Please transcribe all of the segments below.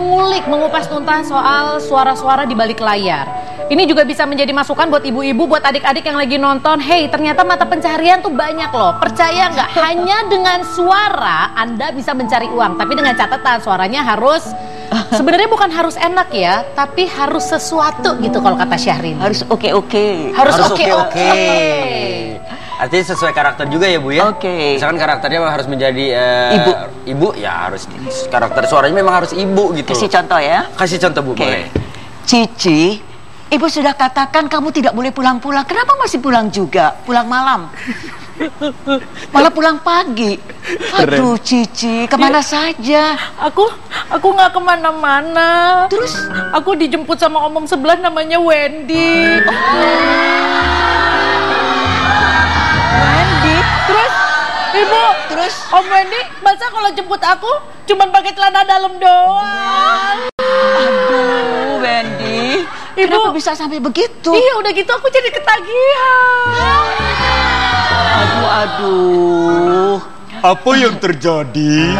mengulik, mengupas tuntas soal suara-suara di balik layar. Ini juga bisa menjadi masukan buat ibu-ibu, buat adik-adik yang lagi nonton. Hey, ternyata mata pencaharian tuh banyak loh. Percaya nggak? Hanya dengan suara Anda bisa mencari uang. Tapi dengan catatan suaranya harus, sebenarnya bukan harus enak ya, tapi harus sesuatu gitu kalau kata Syahrini. Harus oke-oke. Harus oke-oke. Artinya sesuai karakter juga ya Bu ya? Oke. Misalkan karakternya harus menjadi ibu ya harus karakter suaranya memang harus ibu gitu. Kasih contoh ya. Kasih contoh Bu, boleh. Cici, Ibu sudah katakan kamu tidak boleh pulang-pulang. Kenapa masih pulang juga? Pulang malam. Malah pulang pagi. Aduh Cici, kemana saja? Aku nggak kemana-mana. Terus? Aku dijemput sama omong sebelah namanya Wendy. Wendy? Terus, Ibu, Om Wendy, masa kalau jemput aku cuman pakai celana dalam doang? Aduh, Wendy. Ibu, kenapa bisa sampai begitu? Iya, udah gitu aku jadi ketagihan. Aduh. Apa yang terjadi?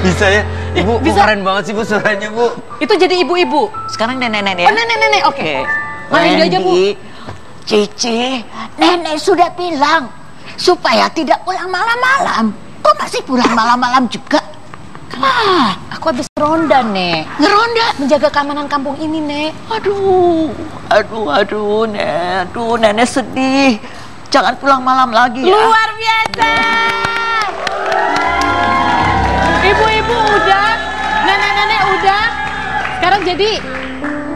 Bisa ya? Ibu, bisa. keren banget sih Bu suaranya Bu. Itu jadi ibu-ibu. Sekarang nenek-nenek ya? Oh, nenek-nenek, oke. Mana ini aja Bu? Cici, nenek sudah bilang supaya tidak pulang malam-malam. Kok masih pulang malam-malam juga? Aku habis ronda, Nek. Ngeronda? Menjaga keamanan kampung ini, Nek. Aduh, Nek. Aduh, nenek sedih. Jangan pulang malam lagi ya. Luar biasa. Ibu-ibu udah, nenek-nenek udah. Sekarang jadi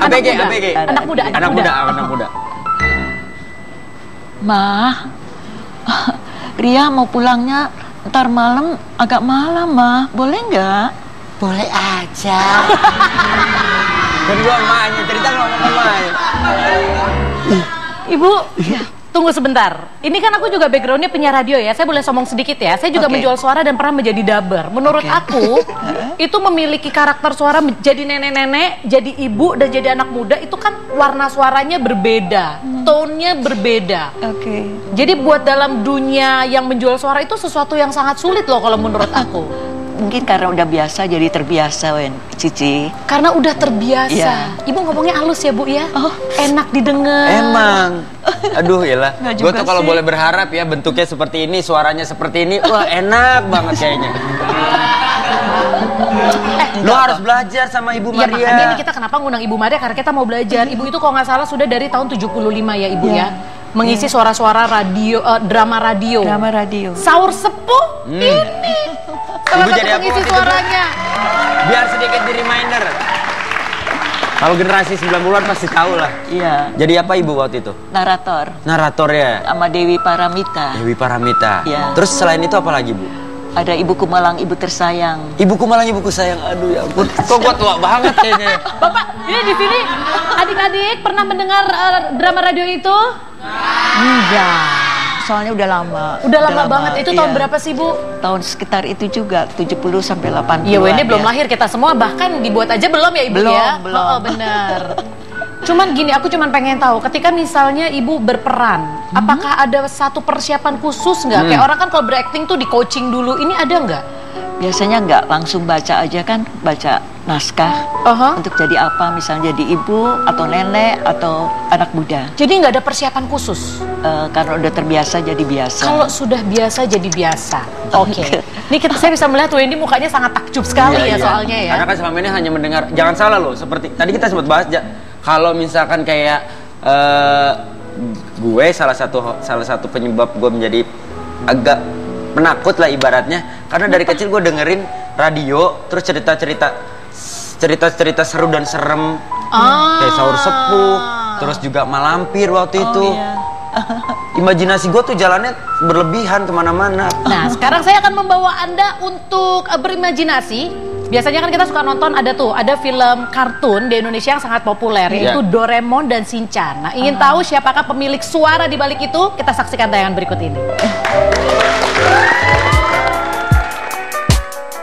ABG. Anak muda. Ma, Ria mau pulangnya ntar malam, agak malam, Ma. Boleh nggak? Boleh aja. Jadi gua emaknya, cerita sama emaknya. Ibu, tunggu sebentar. Ini kan aku juga backgroundnya penyiar radio ya. Saya boleh sombong sedikit ya. Saya juga menjual suara dan pernah menjadi dubber. Menurut aku, itu memiliki karakter suara jadi nenek-nenek, jadi ibu, dan jadi anak muda. Itu kan warna suaranya berbeda, tone-nya berbeda. Jadi buat dalam dunia yang menjual suara itu sesuatu yang sangat sulit loh kalau menurut aku. Mungkin karena udah biasa jadi terbiasa, Cici. Karena udah terbiasa. Ya. Ibu ngomongnya halus ya Bu ya. Enak didengar. Emang. Aduh yalah. Gue tuh kalau sih. boleh berharap ya bentuknya seperti ini, suaranya seperti ini, wah enak banget kayaknya. Lo harus belajar sama Ibu Ya Maria. makanya ini kita kenapa ngundang Ibu Maria, karena kita mau belajar. Ibu itu kalau nggak salah sudah dari tahun 75 ya Ibu ya. Mengisi suara-suara radio, drama radio. Drama radio. Saur sepuh ini. Salah Ibu satu jadi apa pengisi waktu itu, Bu? suaranya. Biar sedikit di reminder. Kalau generasi 90-an pasti tahu lah. Iya. Jadi apa Ibu waktu itu? Narator. Narator ya? Sama Dewi Paramita. Dewi Paramita. Iya. Terus selain itu apa lagi Bu? Ada Ibu Kumalang, Ibu tersayang. Ibuku malang ibuku sayang. Aduh ya ampun. Kok gua tua banget kayaknya. Bapak, ini di sini adik-adik pernah mendengar drama radio itu? Enggak. Soalnya udah lama. Udah lama banget. Itu tahun iya. berapa sih Bu? Tahun sekitar itu juga 70 sampai 80. Iya, ini belum lahir kita semua, bahkan dibuat aja belum ya Ibu ya? Belum. Oh, benar. Cuman gini, aku cuman pengen tahu, ketika misalnya Ibu berperan, apakah ada satu persiapan khusus nggak? Kayak orang kan kalau berakting tuh di coaching dulu, ini ada nggak? Biasanya nggak langsung baca aja kan, baca naskah untuk jadi apa, misalnya jadi ibu atau nenek atau anak muda. Jadi nggak ada persiapan khusus? Karena udah terbiasa jadi biasa. Kalau sudah biasa jadi biasa. Oke. Ini saya bisa melihat Wendy mukanya sangat takjub sekali ya soalnya ya. Karena kan selama ini hanya mendengar, jangan salah loh, seperti tadi kita sempat bahas kalau misalkan kayak gue salah satu penyebab gue menjadi agak penakut lah ibaratnya, karena dari kecil gue dengerin radio terus cerita seru dan serem kayak Saur Sepuh, terus juga Malampir waktu itu. Iya. Imajinasi gue tuh jalannya berlebihan kemana-mana. Nah, sekarang saya akan membawa Anda untuk berimajinasi. Biasanya kan kita suka nonton ada film kartun di Indonesia yang sangat populer, yaitu Doraemon dan Shinchan. Nah, ingin tahu siapakah pemilik suara di balik itu? Kita saksikan tayangan berikut ini.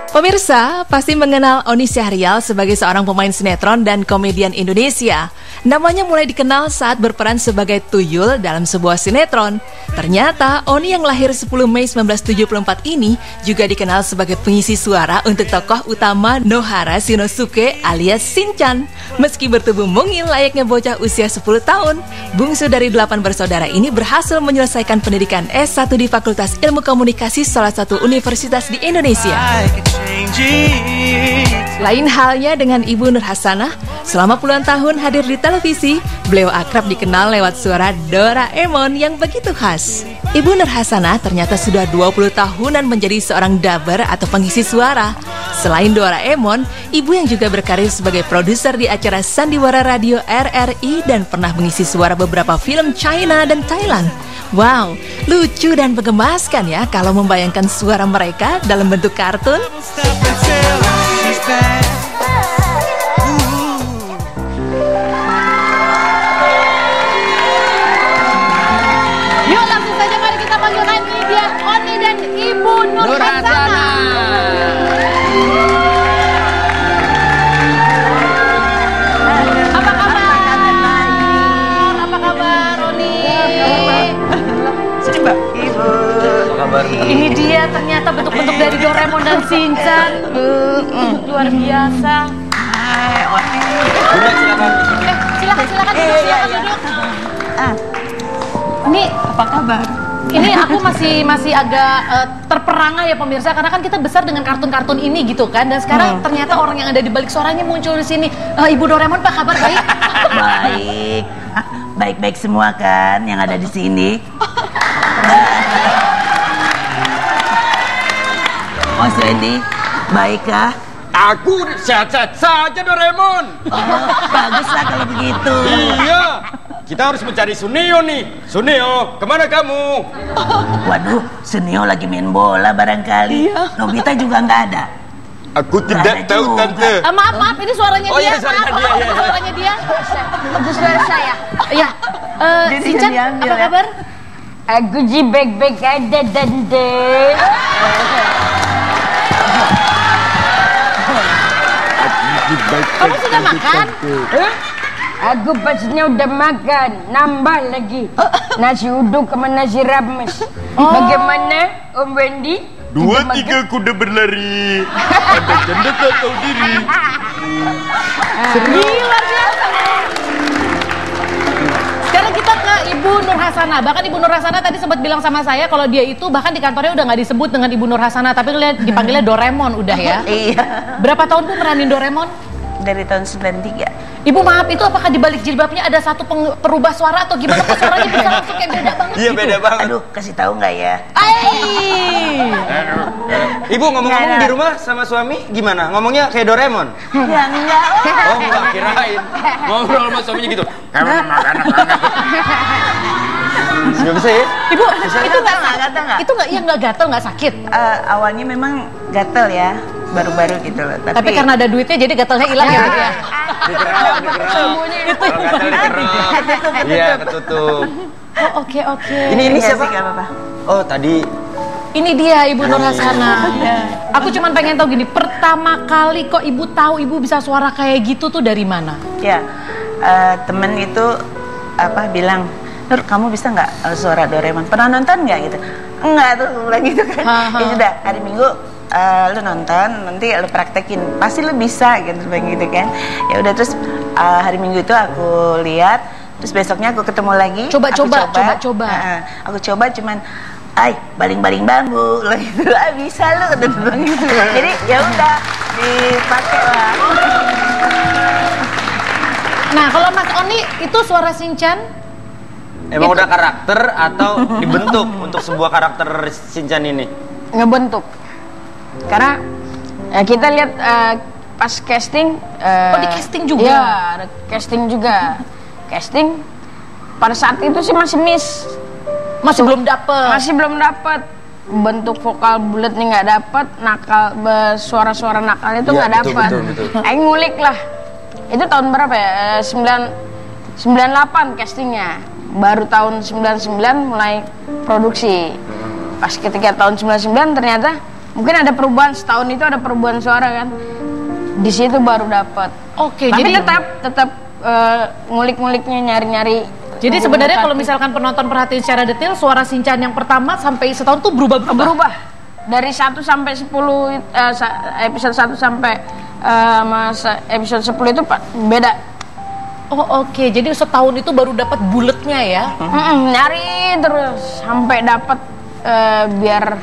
Pemirsa pasti mengenal Oni Syahrial sebagai seorang pemain sinetron dan komedian Indonesia. Namanya mulai dikenal saat berperan sebagai tuyul dalam sebuah sinetron. Ternyata Oni yang lahir 10 Mei 1974 ini juga dikenal sebagai pengisi suara untuk tokoh utama Nohara Shinosuke alias Shinchan. Meski bertubuh mungil layaknya bocah usia 10 tahun, bungsu dari 8 bersaudara ini berhasil menyelesaikan pendidikan S1 di Fakultas Ilmu Komunikasi salah satu universitas di Indonesia. Lain halnya dengan Ibu Nur Hasanah, selama puluhan tahun hadir di televisi, beliau akrab dikenal lewat suara Doraemon yang begitu khas. Ibu Nur Hasanah ternyata sudah 20 tahunan menjadi seorang dubber atau pengisi suara. Selain Doraemon, ibu yang juga berkarir sebagai produser di acara Sandiwara Radio RRI dan pernah mengisi suara beberapa film China dan Thailand. Wow, lucu dan menggemaskan ya kalau membayangkan suara mereka dalam bentuk kartun. Yuk langsung saja mari kita panggilkan ini dia Oni dan Ibu Nur Hasanah. Apa kabar Oni? Sini Mbak. Ibu. Apa kabar? Ini dia ternyata bentuk-bentuk dari Doraemon dan Shinchan. Luar biasa. Hai, Oni. Bunda silakan. Silakan duduk. Ini Apa kabar? ini aku masih agak terperangah ya pemirsa, karena kan kita besar dengan kartun-kartun ini gitu kan, dan sekarang ternyata orang yang ada di balik suaranya muncul di sini. Ibu Doraemon, apa kabar? Baik? Baik, baik-baik semua kan yang ada di sini. Mas Wendy, baikkah? Aku sehat-sehat saja Doraemon. Baguslah kalau begitu. Iya, kita harus mencari Suneo nih. Suneo, kemana kamu? Waduh, Suneo lagi main bola barangkali. Nobita juga nggak ada. Aku tidak Ada tahu juga. tante. Maaf, ini suaranya Oh, dia. iya, suaranya Maaf, dia, iya. suaranya dia. Itu suara saya. Ya, Shinchan, apa kabar? Aku ji baik-baik ada tante. Kamu sudah makan? Aku pastinya udah makan, nambah lagi. Nasi uduk sama nasi rames. Bagaimana Om Wendy? 2-3 kuda berlari. Ada janda tak tahu diri. Luar biasa. Sekarang kita ke Ibu Nur Hasanah. Bahkan Ibu Nur Hasanah tadi sempat bilang sama saya kalau dia itu bahkan di kantornya udah nggak disebut dengan Ibu Nur Hasanah, tapi dipanggilnya Doraemon udah ya. Iya, Berapa tahun Bu meranin Doraemon? dari tahun 93. Ibu maaf, itu apakah di balik jilbabnya ada satu perubah suara atau gimana? Kok suaranya bisa langsung kayak beda banget Iya, gitu? beda banget. Aduh, kasih tahu nggak ya? Ibu ngomong-ngomong di rumah sama suami gimana? Ngomongnya kayak Doraemon? Ya enggak. Oh, enggak, kirain. Ngobrol sama suaminya gitu. Nggak bisa ya? Ibu, itu nggak Gatal nggak? itu nggak gatel, nggak sakit. Awalnya memang gatel ya, baru-baru gitu loh. Tapi karena ada duitnya jadi gatalnya hilang ya, Bu ya. Dikerok. Kalau gatel dikerok. Iya, ketutup. Oh, oke. Ini siapa? Nggak apa-apa. Oh, tadi Ini dia Ibu Nur Hasanah. Aku cuma pengen tahu gini, pertama kali kok Ibu tahu Ibu bisa suara kayak gitu tuh dari mana? Ya, temen itu bilang, Nur, kamu bisa nggak suara Doraemon? Pernah nonton nggak gitu? Enggak tuh, bilang gitu kan. Ya sudah, hari Minggu lu nonton, nanti lu praktekin, pasti lu bisa gitu, begitu kan. Ya udah, terus hari Minggu itu aku lihat, terus besoknya aku ketemu lagi. Coba. Aku coba cuman, baling-baling bambu, lah gitu, bisa lu, kata dia bilang gitu. Jadi ya udah dipakai lah. Nah, kalau Mas Oni itu suara Shinchan? emang udah karakter atau dibentuk untuk sebuah karakter Shinchan ini? Ngebentuk. Karena kita lihat pas casting. Oh, di casting juga? Iya, ada casting juga. Casting pada saat itu sih masih miss. Masih belum dapet. Masih belum dapat. Bentuk vokal bulatnya nggak dapat, nakal suara-suara nakalnya itu nggak dapat. Aing ngulik lah. Itu tahun berapa ya? 98 castingnya. Baru tahun 99 mulai produksi. Pas ketika tahun 99 ternyata mungkin ada perubahan setahun itu, ada perubahan suara kan. Di situ baru dapat. Oke, Tapi jadi tetap ngulik-nguliknya, nyari-nyari. jadi sebenarnya kalau misalkan penonton perhatiin secara detail, suara Shinchan yang pertama sampai setahun tuh berubah. Dari 1 sampai 10 episode 1 sampai episode 10 itu beda. Oh oke, jadi setahun itu baru dapat buletnya ya? Nyari terus sampai dapat biar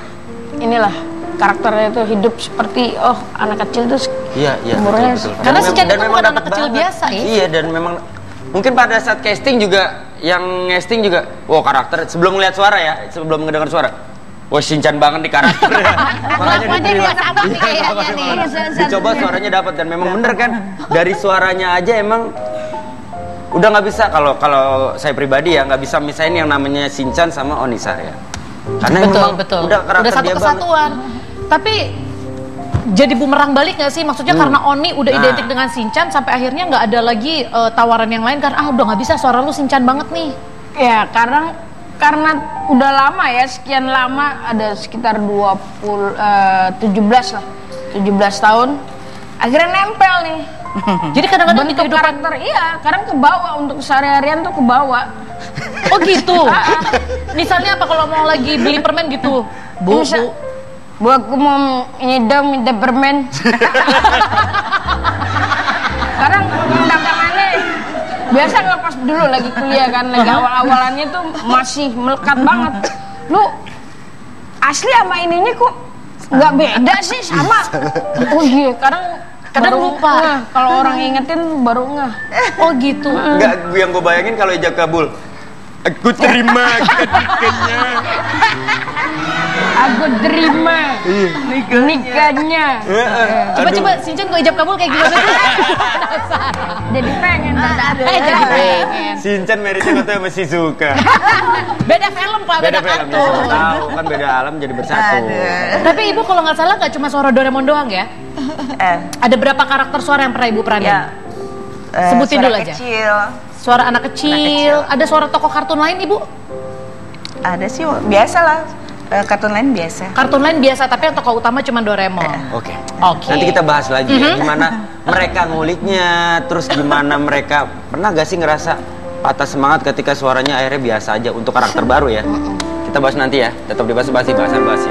inilah karakternya itu hidup seperti anak kecil tuh. Iya, umurnya betul. Karena Shinchan itu memang bukan anak dapet kecil banget. biasa ya? Iya, dan memang mungkin pada saat casting juga, yang casting juga, karakter sebelum ngeliat suara ya, sebelum ngedengar suara, Shinchan banget di karakternya. Makanya diterima. Dicoba suaranya dapat, dan memang bener kan, dari suaranya aja emang udah nggak bisa, kalau saya pribadi ya nggak bisa misahin yang namanya Shinchan sama Onisar ya. Karena betul. udah satu kesatuan. Tapi jadi bumerang balik nggak sih? Maksudnya karena Oni udah identik dengan Shinchan, sampai akhirnya nggak ada lagi tawaran yang lain karena udah nggak bisa, suara lu Shinchan banget nih. Ya karena udah lama ya, sekian lama, ada sekitar 17 tahun, akhirnya nempel nih. Jadi kadang-kadang bentuk karakter, kadang kebawa untuk sehari-harian tuh kebawa. Oh gitu. Misalnya apa kalau mau lagi beli permen gitu, Bu, aku mau minta permen. Sekarang dagangannya biasa nggak, pas dulu lagi kuliah kan, lagi awal-awalannya tuh masih melekat banget. Lu asli sama ininya kok nggak beda sih, sama. Oh iya, kadang lupa. Kalau orang ingetin baru ngeh. Oh gitu. Enggak, yang gue bayangin kalau ijab kabul, aku terima nikahnya. Aku terima nikahnya. Coba Shinchan kalau ijab kabul kayak gimana sih? Jadi pengen. Jadi pengen. Shinchan meritnya katanya masih suka. Beda film Pak, beda film ya, kartun. tahu kan, beda alam jadi bersatu. Tapi Ibu kalau nggak salah nggak cuma suara Doraemon doang ya? Ada berapa karakter suara yang pernah Ibu peranin? Ya. Sebutin Suara dulu aja. Kecil. Suara anak kecil. Ada suara tokoh kartun lain Ibu? Ada sih, biasa lah. Kartun lain biasa. Kartun lain biasa, tapi yang tokoh utama cuma Doraemon. Oke. Nanti kita bahas lagi ya, gimana mereka nguliknya, terus gimana mereka pernah gak sih ngerasa patah semangat ketika suaranya akhirnya biasa aja untuk karakter baru ya. Kita bahas nanti ya, tetap di Basa Basi, bahasan basi.